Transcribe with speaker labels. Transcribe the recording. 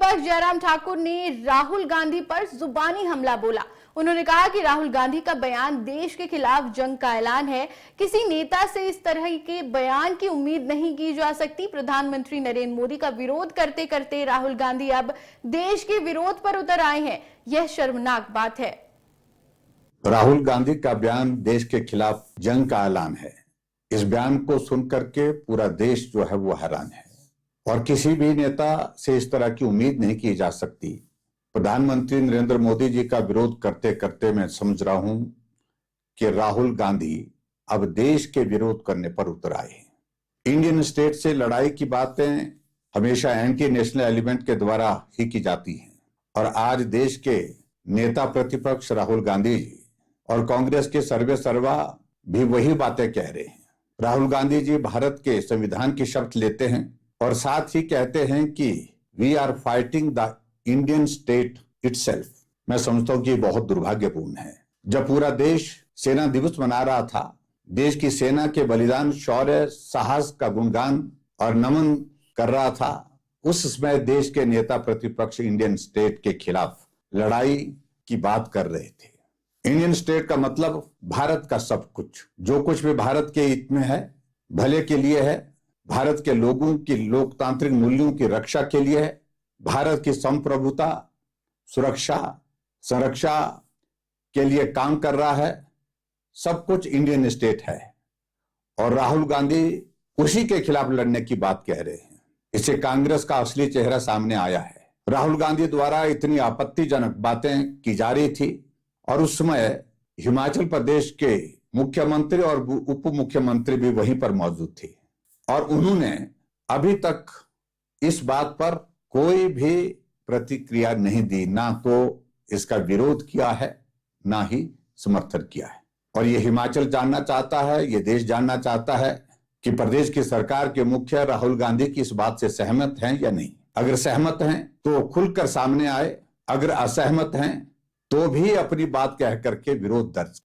Speaker 1: विपक्ष जयराम ठाकुर ने राहुल गांधी पर जुबानी हमला बोला। उन्होंने कहा कि राहुल गांधी का बयान देश के खिलाफ जंग का ऐलान है। किसी नेता से इस तरह के बयान की उम्मीद नहीं की जा सकती। प्रधानमंत्री नरेंद्र मोदी का विरोध करते करते राहुल गांधी अब देश के विरोध पर उतर आए हैं। यह शर्मनाक बात है।
Speaker 2: राहुल गांधी का बयान देश के खिलाफ जंग का ऐलान है। इस बयान को सुनकर के पूरा देश जो है वो हैरान है और किसी भी नेता से इस तरह की उम्मीद नहीं की जा सकती। प्रधानमंत्री नरेंद्र मोदी जी का विरोध करते करते मैं समझ रहा हूं कि राहुल गांधी अब देश के विरोध करने पर उतर आए हैं। इंडियन स्टेट से लड़ाई की बातें हमेशा एंटी नेशनल एलिमेंट के द्वारा ही की जाती हैं और आज देश के नेता प्रतिपक्ष राहुल गांधी जी और कांग्रेस के सर्वे सर्वा भी वही बातें कह रहे हैं। राहुल गांधी जी भारत के संविधान की शपथ लेते हैं और साथ ही कहते हैं कि we are fighting the Indian state itself. मैं समझता हूं कि बहुत दुर्भाग्यपूर्ण है। जब पूरा देश सेना दिवस मना रहा था, देश की सेना के बलिदान, शौर्य, साहस का गुणगान और नमन कर रहा था, उस समय देश के नेता प्रतिपक्ष इंडियन स्टेट के खिलाफ लड़ाई की बात कर रहे थे। इंडियन स्टेट का मतलब भारत का सब कुछ, जो कुछ भी भारत के हित में है, भले के लिए है, भारत के लोगों की लोकतांत्रिक मूल्यों की रक्षा के लिए है, भारत की संप्रभुता, सुरक्षा, संरक्षा के लिए काम कर रहा है, सब कुछ इंडियन स्टेट है। और राहुल गांधी उसी के खिलाफ लड़ने की बात कह रहे हैं। इससे कांग्रेस का असली चेहरा सामने आया है। राहुल गांधी द्वारा इतनी आपत्तिजनक बातें की जा रही थी और उस समय हिमाचल प्रदेश के मुख्यमंत्री और उप मुख्यमंत्री भी वहीं पर मौजूद थे और उन्होंने अभी तक इस बात पर कोई भी प्रतिक्रिया नहीं दी, ना तो इसका विरोध किया है ना ही समर्थन किया है। और ये हिमाचल जानना चाहता है, ये देश जानना चाहता है कि प्रदेश की सरकार के मुखिया राहुल गांधी की इस बात से सहमत हैं या नहीं। अगर सहमत हैं तो खुलकर सामने आए, अगर असहमत हैं तो भी अपनी बात कह करके विरोध दर्ज